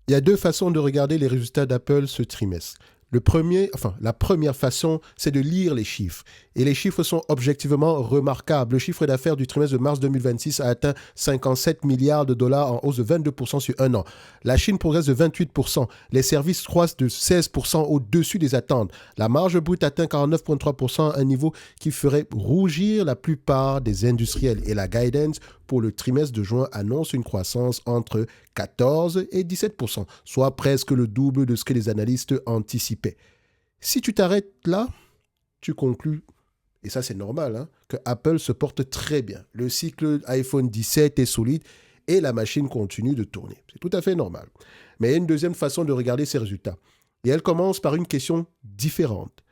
Il y a deux façons de regarder les résultats d'Apple ce trimestre. La première façon, c'est de lire les chiffres. Et les chiffres sont objectivement remarquables. Le chiffre d'affaires du trimestre de mars 2026 a atteint 57 milliards de dollars en hausse de 22% sur un an. La Chine progresse de 28%. Les services croissent de 16% au-dessus des attentes. La marge brute atteint 49,3%, un niveau qui ferait rougir la plupart des industriels. Et la guidance pour le trimestre de juin annonce une croissance entre 14 et 17%, soit presque le double de ce que les analystes anticipaient. Si tu t'arrêtes là, tu conclus, et ça c'est normal, que Apple se porte très bien. Le cycle iPhone 17 est solide et la machine continue de tourner. C'est tout à fait normal. Mais il y a une deuxième façon de regarder ces résultats. Et elle commence par une question différente.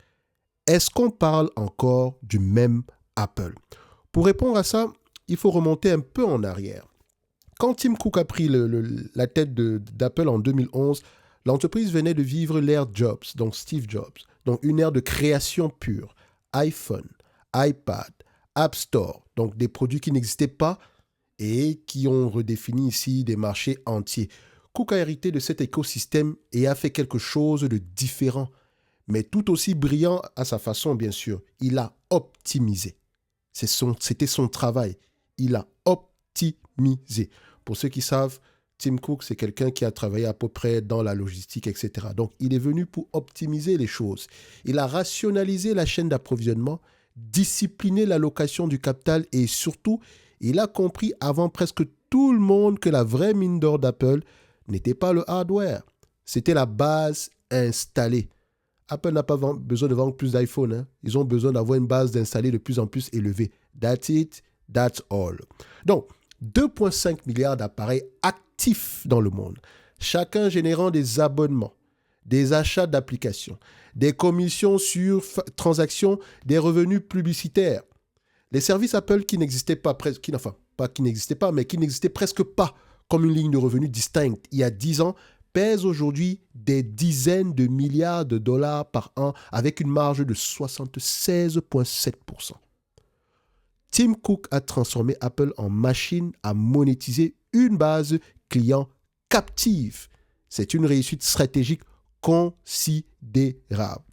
Est-ce qu'on parle encore du même Apple? Pour répondre à ça, il faut remonter un peu en arrière. Quand Tim Cook a pris la tête d'Apple en 2011, l'entreprise venait de vivre l'ère Jobs, donc Steve Jobs, donc une ère de création pure. iPhone, iPad, App Store, donc des produits qui n'existaient pas et qui ont redéfini ici des marchés entiers. Cook a hérité de cet écosystème et a fait quelque chose de différent, mais tout aussi brillant à sa façon, bien sûr. Il a optimisé. C'était son travail. Il a optimisé. Pour ceux qui savent, Tim Cook, c'est quelqu'un qui a travaillé à peu près dans la logistique, etc. Donc, il est venu pour optimiser les choses. Il a rationalisé la chaîne d'approvisionnement, discipliné l'allocation du capital et surtout, il a compris avant presque tout le monde que la vraie mine d'or d'Apple n'était pas le hardware. C'était la base installée. Apple n'a pas besoin de vendre plus d'iPhone. Ils ont besoin d'avoir une base d'installés de plus en plus élevée. That's it, that's all. Donc, 2,5 milliards d'appareils actifs dans le monde, chacun générant des abonnements, des achats d'applications, des commissions sur transactions, des revenus publicitaires. Les services Apple qui n'existaient pas, mais qui n'existaient presque pas comme une ligne de revenus distincte il y a 10 ans, pèsent aujourd'hui des dizaines de milliards de dollars par an avec une marge de 76,7%. Tim Cook a transformé Apple en machine à monétiser une base client captive. C'est une réussite stratégique considérable.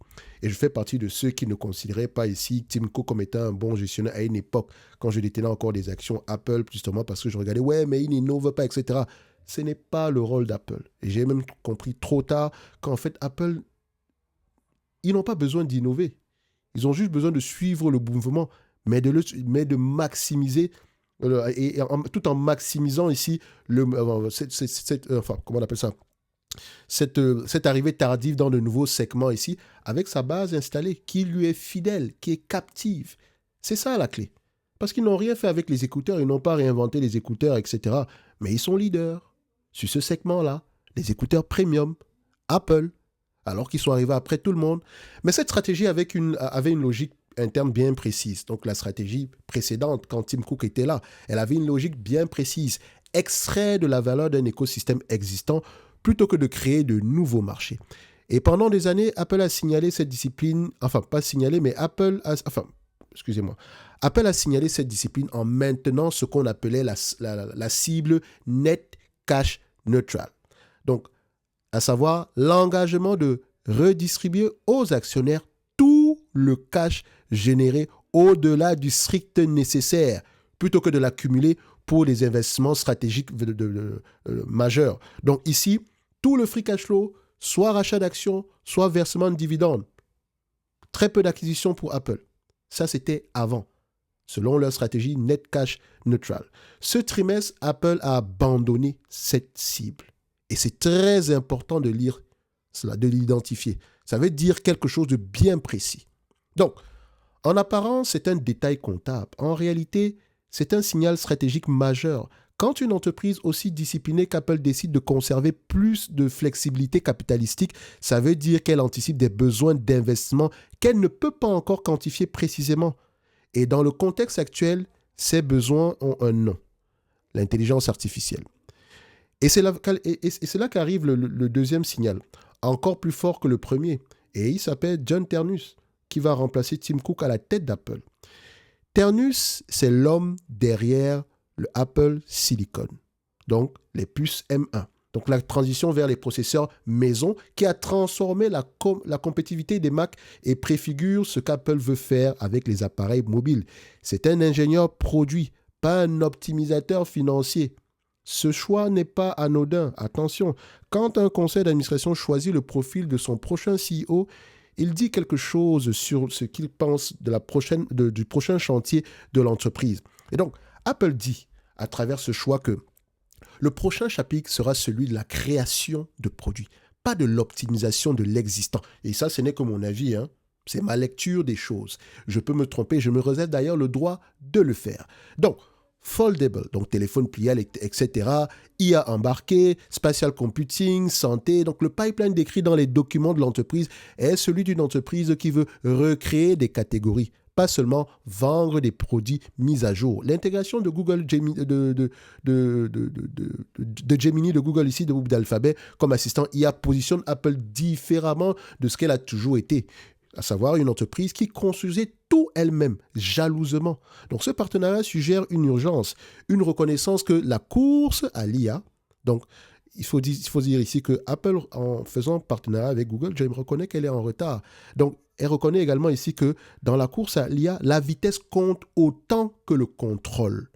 Et je fais partie de ceux qui ne considéraient pas ici Tim Cook comme étant un bon gestionnaire à une époque, quand je détenais encore des actions Apple, justement parce que je regardais, ouais, mais il n'innove pas, etc. Ce n'est pas le rôle d'Apple. Et j'ai même compris trop tard qu'en fait, Apple, ils n'ont pas besoin d'innover. Ils ont juste besoin de suivre le mouvement, mais de maximiser, tout en maximisant ici comment on appelle ça, cette arrivée tardive dans de nouveaux segments ici, avec sa base installée, qui lui est fidèle, qui est captive. C'est ça la clé. Parce qu'ils n'ont rien fait avec les écouteurs, ils n'ont pas réinventé les écouteurs, etc. Mais ils sont leaders sur ce segment-là, les écouteurs premium, Apple, alors qu'ils sont arrivés après tout le monde. Mais cette stratégie avait une logique interne bien précise. Donc la stratégie précédente, quand Tim Cook était là, elle avait une logique bien précise. Extraire de la valeur d'un écosystème existant plutôt que de créer de nouveaux marchés. Et pendant des années, Apple a signalé cette discipline, enfin pas signalé, mais Apple a signalé cette discipline en maintenant ce qu'on appelait la cible net cash neutral. Donc, à savoir l'engagement de redistribuer aux actionnaires tout le cash généré au-delà du strict nécessaire, plutôt que de l'accumuler pour des investissements stratégiques majeurs. Donc ici, tout le free cash flow, soit rachat d'actions, soit versement de dividendes. Très peu d'acquisitions pour Apple. Ça, c'était avant, selon leur stratégie net cash neutral. Ce trimestre, Apple a abandonné cette cible. Et c'est très important de lire cela, de l'identifier. Ça veut dire quelque chose de bien précis. Donc, en apparence, c'est un détail comptable. En réalité, c'est un signal stratégique majeur. Quand une entreprise aussi disciplinée qu'Apple décide de conserver plus de flexibilité capitalistique, ça veut dire qu'elle anticipe des besoins d'investissement qu'elle ne peut pas encore quantifier précisément. Et dans le contexte actuel, ces besoins ont un nom, l'intelligence artificielle. Et c'est là qu'arrive le deuxième signal, encore plus fort que le premier. Et il s'appelle John Ternus, qui va remplacer Tim Cook à la tête d'Apple. Ternus, c'est l'homme derrière le Apple Silicon, donc les puces M1. Donc la transition vers les processeurs maison qui a transformé la compétitivité des Mac et préfigure ce qu'Apple veut faire avec les appareils mobiles. C'est un ingénieur produit, pas un optimisateur financier. Ce choix n'est pas anodin. Attention, quand un conseil d'administration choisit le profil de son prochain CEO, il dit quelque chose sur ce qu'il pense du prochain chantier de l'entreprise. Et donc, Apple dit, à travers ce choix, que le prochain chapitre sera celui de la création de produits, pas de l'optimisation de l'existant. Et ça, ce n'est que mon avis, hein. C'est ma lecture des choses. Je peux me tromper, je me réserve d'ailleurs le droit de le faire. Donc, foldable, donc téléphone pliable, etc., IA embarqué, spatial computing, santé. Donc, le pipeline décrit dans les documents de l'entreprise est celui d'une entreprise qui veut recréer des catégories, pas seulement vendre des produits mis à jour. L'intégration de Google Gemini, de Gemini, de Google ici, d'Alphabet, comme assistant IA positionne Apple différemment de ce qu'elle a toujours été, à savoir une entreprise qui construisait tout elle-même, jalousement. Donc ce partenariat suggère une urgence, une reconnaissance que la course à l'IA, donc il faut dire ici que Apple, en faisant partenariat avec Google, je reconnais qu'elle est en retard. Donc elle reconnaît également ici que dans la course à l'IA, la vitesse compte autant que le contrôle.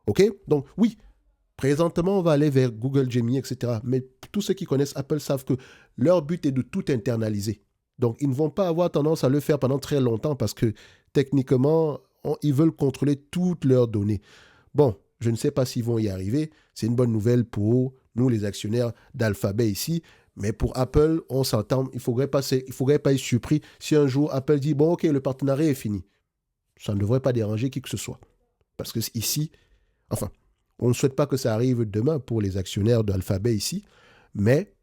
OK? Donc oui, présentement, on va aller vers Google Gemini, etc. Mais tous ceux qui connaissent Apple savent que leur but est de tout internaliser. Donc, ils ne vont pas avoir tendance à le faire pendant très longtemps parce que techniquement, ils veulent contrôler toutes leurs données. Bon, je ne sais pas s'ils vont y arriver. C'est une bonne nouvelle pour nous, les actionnaires d'Alphabet ici. Mais pour Apple, on s'entend. Il ne faudrait pas être surpris si un jour Apple dit « Bon, ok, le partenariat est fini ». Ça ne devrait pas déranger qui que ce soit. Parce que ici, enfin, on ne souhaite pas que ça arrive demain pour les actionnaires d'Alphabet ici, mais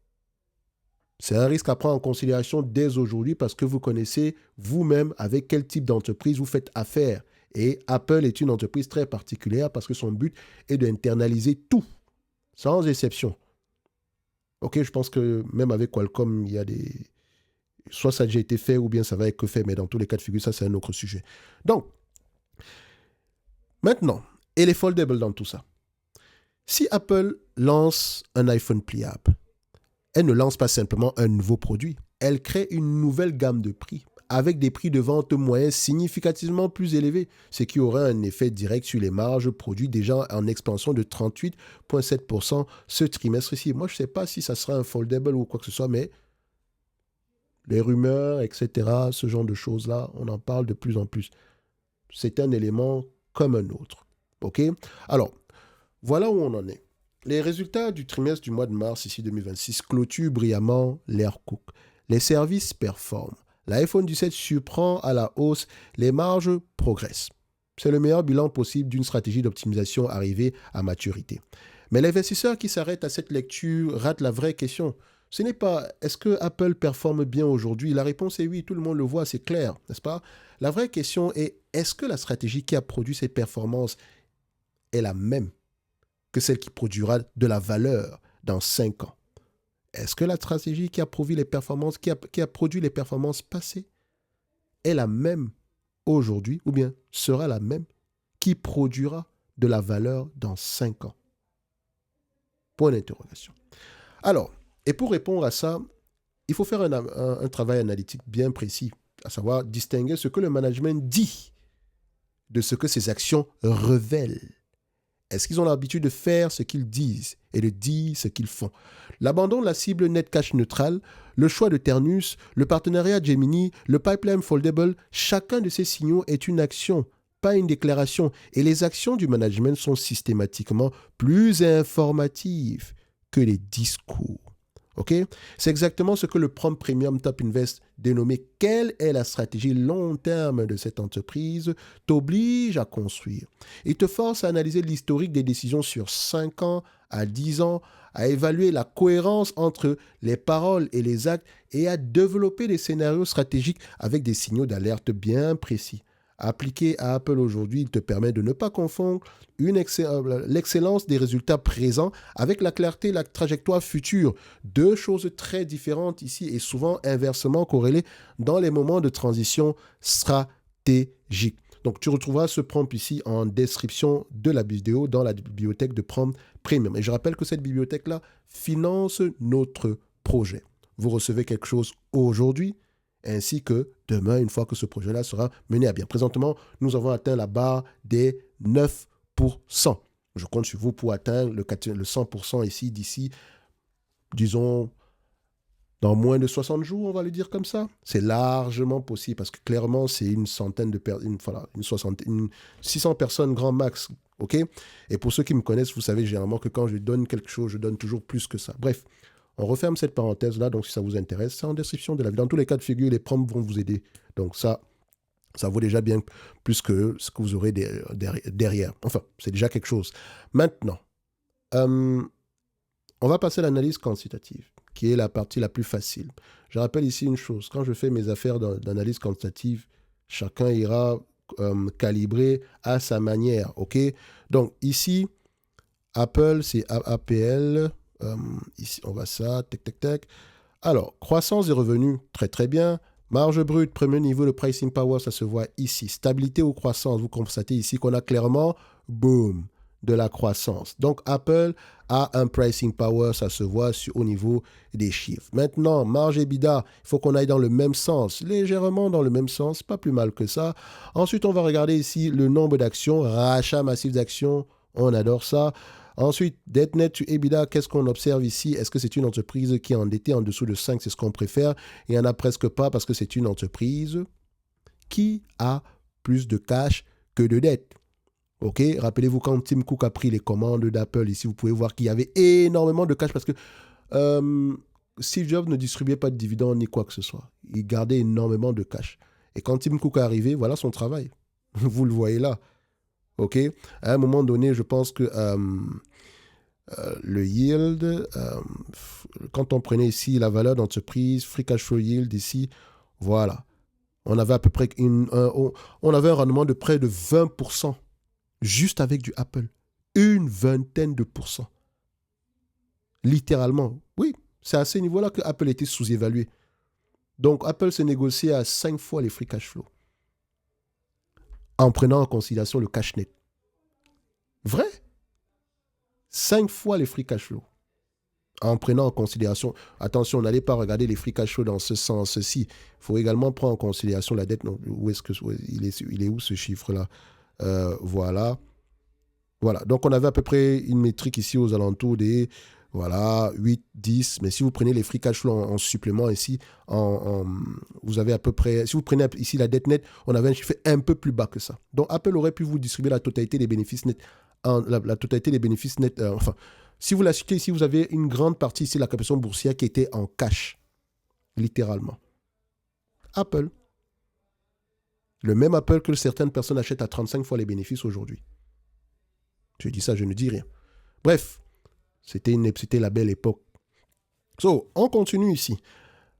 c'est un risque à prendre en considération dès aujourd'hui parce que vous connaissez vous-même avec quel type d'entreprise vous faites affaire. Et Apple est une entreprise très particulière parce que son but est d'internaliser tout, sans exception. Ok, je pense que même avec Qualcomm, il y a des... Soit ça a déjà été fait ou bien ça va être fait, mais dans tous les cas de figure, ça c'est un autre sujet. Donc, maintenant, et les foldables dans tout ça. Si Apple lance un iPhone pliable, elle ne lance pas simplement un nouveau produit, elle crée une nouvelle gamme de prix, avec des prix de vente moyens significativement plus élevés, ce qui aurait un effet direct sur les marges produits déjà en expansion de 38,7% ce trimestre-ci. Moi, je ne sais pas si ça sera un foldable ou quoi que ce soit, mais les rumeurs, etc., ce genre de choses-là, on en parle de plus en plus. C'est un élément comme un autre. OK? Alors, voilà où on en est. Les résultats du trimestre du mois de mars, ici 2026, clôturent brillamment l'ère Cook. Les services performent. L'iPhone 17 surprend à la hausse. Les marges progressent. C'est le meilleur bilan possible d'une stratégie d'optimisation arrivée à maturité. Mais l'investisseur qui s'arrête à cette lecture rate la vraie question. Ce n'est pas est-ce que Apple performe bien aujourd'hui? La réponse est oui, tout le monde le voit, c'est clair, n'est-ce pas? La vraie question est est-ce que la stratégie qui a produit ces performances est la même que celle qui produira de la valeur dans 5 ans? Est-ce que la stratégie qui a produit les performances, qui a produit les performances passées est la même aujourd'hui ou bien sera la même qui produira de la valeur dans 5 ans? Point d'interrogation. Alors, et pour répondre à ça, il faut faire un travail analytique bien précis, à savoir distinguer ce que le management dit de ce que ses actions révèlent. Est-ce qu'ils ont l'habitude de faire ce qu'ils disent et de dire ce qu'ils font? L'abandon de la cible net cash neutrale, le choix de Ternus, le partenariat Gemini, le pipeline foldable, chacun de ces signaux est une action, pas une déclaration. Et les actions du management sont systématiquement plus informatives que les discours. Okay? C'est exactement ce que le Prompt Premium Top Invest dénommé « Quelle est la stratégie long terme de cette entreprise ?» t'oblige à construire. Il te force à analyser l'historique des décisions sur 5 ans à 10 ans, à évaluer la cohérence entre les paroles et les actes et à développer des scénarios stratégiques avec des signaux d'alerte bien précis. Appliqué à Apple aujourd'hui, il te permet de ne pas confondre l'excellence des résultats présents avec la clarté et la trajectoire future. Deux choses très différentes ici et souvent inversement corrélées dans les moments de transition stratégique. Donc, tu retrouveras ce prompt ici en description de la vidéo dans la bibliothèque de prompt premium. Et je rappelle que cette bibliothèque-là finance notre projet. Vous recevez quelque chose aujourd'hui, ainsi que demain, une fois que ce projet-là sera mené à bien. Présentement, nous avons atteint la barre des 9%. Je compte sur vous pour atteindre le 100% ici, d'ici, disons, dans moins de 60 jours, on va le dire comme ça. C'est largement possible parce que clairement, c'est une centaine de personnes, voilà, 600 personnes grand max, ok? Et pour ceux qui me connaissent, vous savez généralement que quand je donne quelque chose, je donne toujours plus que ça. Bref, on referme cette parenthèse-là, donc si ça vous intéresse, c'est en description de la vidéo. Dans tous les cas de figure, les prompts vont vous aider. Donc ça vaut déjà bien plus que ce que vous aurez derrière. Enfin, c'est déjà quelque chose. Maintenant, on va passer à l'analyse quantitative, qui est la partie la plus facile. Je rappelle ici une chose. Quand je fais mes affaires d'analyse quantitative, chacun ira calibrer à sa manière. OK? Donc, ici, Apple, c'est APL. Ici, on va ça. Tac, tac, tac. Alors, croissance des revenus, très, très bien. Marge brute, premier niveau de pricing power, ça se voit ici. Stabilité ou croissance, vous constatez ici qu'on a clairement, boom, de la croissance. Donc, Apple a un pricing power, ça se voit au niveau des chiffres. Maintenant, marge EBITDA, il faut qu'on aille dans le même sens, légèrement dans le même sens, pas plus mal que ça. Ensuite, on va regarder ici le nombre d'actions, rachat massif d'actions, on adore ça. Ensuite, dette nette to EBITDA, qu'est-ce qu'on observe ici? Est-ce que c'est une entreprise qui est endettée en dessous de 5? C'est ce qu'on préfère. Il n'y en a presque pas parce que c'est une entreprise qui a plus de cash que de dette. OK? Rappelez-vous quand Tim Cook a pris les commandes d'Apple, ici, vous pouvez voir qu'il y avait énormément de cash parce que Steve Jobs ne distribuait pas de dividendes ni quoi que ce soit. Il gardait énormément de cash. Et quand Tim Cook est arrivé, voilà son travail. Vous le voyez là. OK? À un moment donné, je pense que le yield, quand on prenait ici la valeur d'entreprise, free cash flow yield ici, voilà. On avait à peu près on avait un rendement de près de 20%, juste avec du Apple. Une vingtaine de pourcents. Littéralement. Oui, c'est à ce niveau-là que Apple était sous-évalué. Donc, Apple s'est négocié à 5 fois les free cash flow, en prenant en considération le cash net. Vrai? 5 fois les free cash flow. En prenant en considération, attention, n'allez pas regarder les free cash flow dans ce sens-ci. Il faut également prendre en considération la dette. Non, il est où ce chiffre-là? Voilà. Voilà. Donc, on avait à peu près une métrique ici aux alentours des 8, 10. Mais si vous prenez les free cash flow en supplément ici, vous avez à peu près, si vous prenez ici la dette nette, on avait un chiffre un peu plus bas que ça. Donc, Apple aurait pu vous distribuer la totalité des bénéfices nets. La totalité des bénéfices nets, si vous la citez ici, vous avez une grande partie ici de la capitalisation boursière qui était en cash, littéralement. Apple. Le même Apple que certaines personnes achètent à 35 fois les bénéfices aujourd'hui. Je dis ça, je ne dis rien. Bref, c'était la belle époque. On continue ici.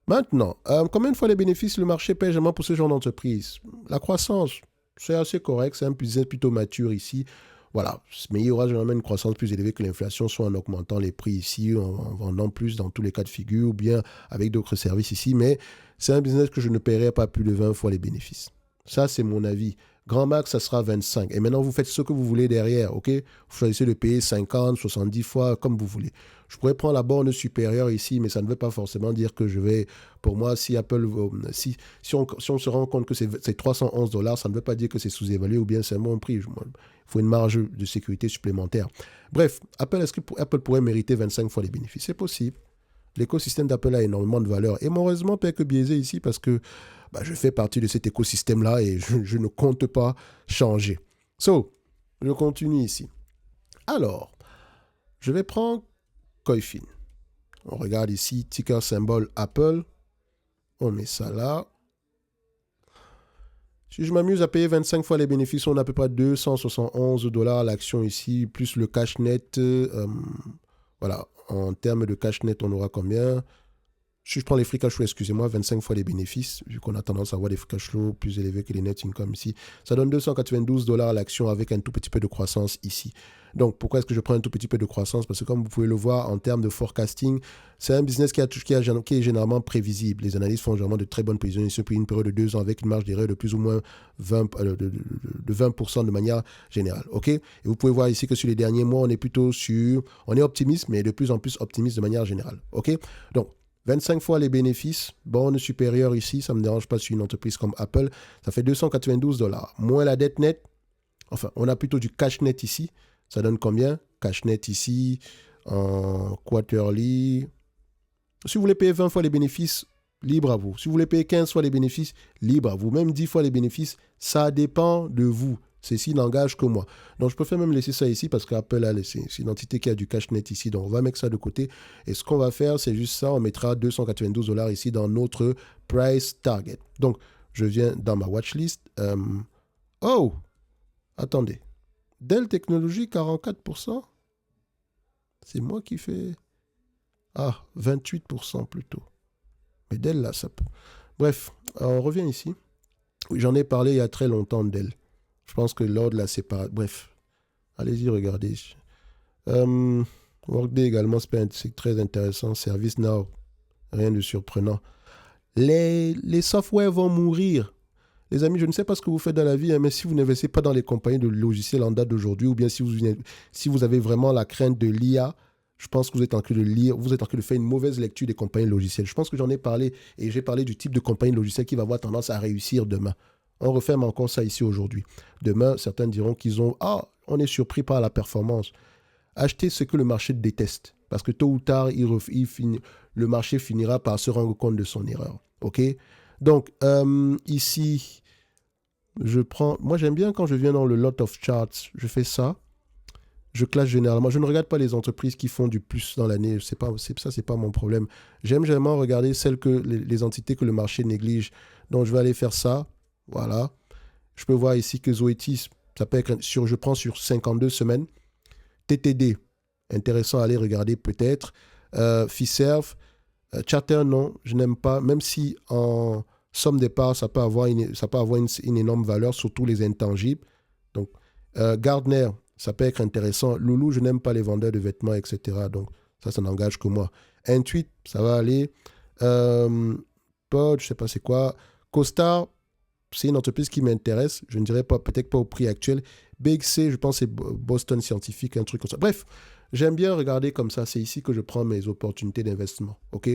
Maintenant, combien de fois les bénéfices le marché paie généralement pour ce genre d'entreprise? La croissance, c'est assez correct, c'est un business plutôt mature ici. Voilà, mais il y aura généralement une croissance plus élevée que l'inflation, soit en augmentant les prix ici, en vendant plus dans tous les cas de figure, ou bien avec d'autres services ici. Mais c'est un business que je ne paierai pas plus de 20 fois les bénéfices. Ça, c'est mon avis. Grand max, ça sera 25. Et maintenant, vous faites ce que vous voulez derrière, OK? Vous choisissez de payer 50, 70 fois, comme vous voulez. Je pourrais prendre la borne supérieure ici, mais ça ne veut pas forcément dire que je vais... Pour moi, si Apple... Si on se rend compte que c'est $311, ça ne veut pas dire que c'est sous-évalué ou bien c'est un bon prix. Il faut une marge de sécurité supplémentaire. Bref, est-ce que Apple pourrait mériter 25 fois les bénéfices? C'est possible. L'écosystème d'Apple a énormément de valeur. Et mon raisonnement peut être biaisé ici parce que je fais partie de cet écosystème-là et je ne compte pas changer. Je continue ici. Alors, je vais prendre Coifin. On regarde ici, ticker symbole Apple. On met ça là. Si je m'amuse à payer 25 fois les bénéfices, on a à peu près $271 l'action ici, plus le cash net. Voilà, en termes de cash net, on aura combien? Si je prends les free cash flow, excusez-moi, 25 fois les bénéfices, vu qu'on a tendance à avoir des free cash flow plus élevés que les net income ici, ça donne 292 $ l'action avec un tout petit peu de croissance ici. Donc, pourquoi est-ce que je prends un tout petit peu de croissance? Parce que comme vous pouvez le voir en termes de forecasting, c'est un business qui est généralement prévisible. Les analystes font généralement de très bonnes prévisions ici pour une période de 2 ans avec une marge d'erreur de plus ou moins 20% de manière générale. OK? Et vous pouvez voir ici que sur les derniers mois, on est optimiste, mais de plus en plus optimiste de manière générale. OK? Donc, 25 fois les bénéfices, borne supérieure ici, ça ne me dérange pas sur une entreprise comme Apple, ça fait 292 $. Moins la dette nette, enfin, on a plutôt du cash net ici. Ça donne combien? Cash net ici, en quarterly. Si vous voulez payer 20 fois les bénéfices, libre à vous. Si vous voulez payer 15 fois les bénéfices, libre à vous. Même 10 fois les bénéfices, ça dépend de vous. Ceci n'engage que moi. Donc, je préfère même laisser ça ici parce qu'Apple a laissé. C'est une entité qui a du cash net ici. Donc, on va mettre ça de côté. Et ce qu'on va faire, c'est juste ça. On mettra 292 $ ici dans notre price target. Donc, je viens dans ma watchlist. Oh! Attendez. Dell Technologies, 44%. C'est moi qui fais... Ah, 28% plutôt. Mais Dell, là, ça peut... Bref, on revient ici. Oui, j'en ai parlé il y a très longtemps de Dell. Je pense que lors de la séparation... Bref, allez-y, regardez. Workday également, c'est très intéressant. ServiceNow, rien de surprenant. Les softwares vont mourir. Les amis, je ne sais pas ce que vous faites dans la vie, hein, mais si vous n'investissez pas dans les compagnies de logiciels en date d'aujourd'hui, ou bien si vous avez vraiment la crainte de l'IA, je pense que vous êtes en train de lire, vous êtes en train de faire une mauvaise lecture des compagnies logicielles. Je pense que j'en ai parlé, et j'ai parlé du type de compagnie logicielle qui va avoir tendance à réussir demain. On referme encore ça ici aujourd'hui. Demain, certains diront on est surpris par la performance. Achetez ce que le marché déteste, parce que tôt ou tard, le marché finira par se rendre compte de son erreur. OK? Donc, ici, moi j'aime bien quand je viens dans le lot of charts, je fais ça, je classe généralement, je ne regarde pas les entreprises qui font du plus dans l'année, c'est pas mon problème. J'aime généralement regarder les entités que le marché néglige. Donc, je vais aller faire ça, voilà. Je peux voir ici que Zoetis, ça peut être je prends sur 52 semaines. TTD, intéressant à aller regarder peut-être. Fiserv, Charter, non, je n'aime pas, même si en somme départ, ça peut avoir une énorme valeur, surtout les intangibles. Donc, Gardner, ça peut être intéressant. Loulou, je n'aime pas les vendeurs de vêtements, etc. Donc, ça n'engage que moi. Intuit, ça va aller. Pod, je ne sais pas c'est quoi. CoStar, c'est une entreprise qui m'intéresse. Je ne dirais pas, peut-être pas au prix actuel. BXC, je pense que c'est Boston Scientific, un truc comme ça. Bref, j'aime bien regarder comme ça. C'est ici que je prends mes opportunités d'investissement. OK?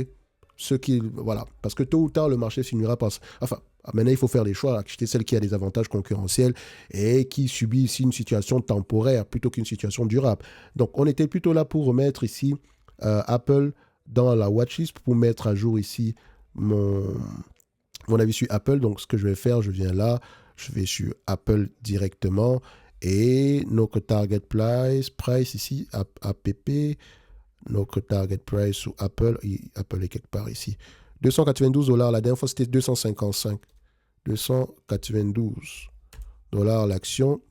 Voilà. Parce que tôt ou tard, le marché finira par... Enfin, maintenant, il faut faire des choix. Acheter celle qui a des avantages concurrentiels et qui subit ici une situation temporaire plutôt qu'une situation durable. Donc, on était plutôt là pour remettre ici Apple dans la watchlist pour mettre à jour ici mon avis sur Apple. Donc, ce que je vais faire, je viens là, je vais sur Apple directement et notre target price ici, APP, notre target price sur Apple, Apple est quelque part ici. 292 $, la dernière fois c'était 255. 292 $ l'action.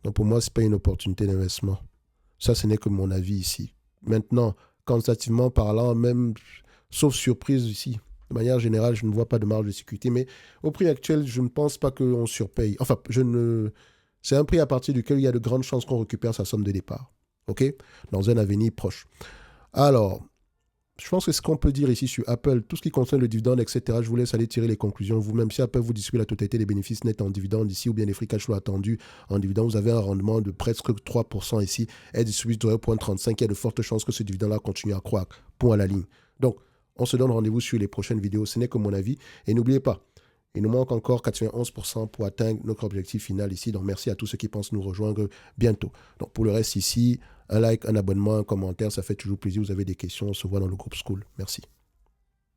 Donc, pour moi, ce n'est pas une opportunité d'investissement. Ça, ce n'est que mon avis ici. Maintenant, quantitativement parlant, même, sauf surprise ici, de manière générale, je ne vois pas de marge de sécurité. Mais au prix actuel, je ne pense pas qu'on surpaye. Enfin, c'est un prix à partir duquel il y a de grandes chances qu'on récupère sa somme de départ. OK? Dans un avenir proche. Alors, je pense que ce qu'on peut dire ici sur Apple, tout ce qui concerne le dividende, etc., je vous laisse aller tirer les conclusions vous-même. Si Apple vous distribue la totalité des bénéfices nets en dividende ici, ou bien les free cash flow attendus en dividende, vous avez un rendement de presque 3% ici. Elle distribue 0,35. Il y a de fortes chances que ce dividende-là continue à croître. Point à la ligne. Donc, on se donne rendez-vous sur les prochaines vidéos. Ce n'est que mon avis. Et n'oubliez pas, il nous manque encore 91% pour atteindre notre objectif final ici. Donc, merci à tous ceux qui pensent nous rejoindre bientôt. Donc, pour le reste ici, un like, un abonnement, un commentaire, ça fait toujours plaisir. Vous avez des questions, on se voit dans le groupe School. Merci.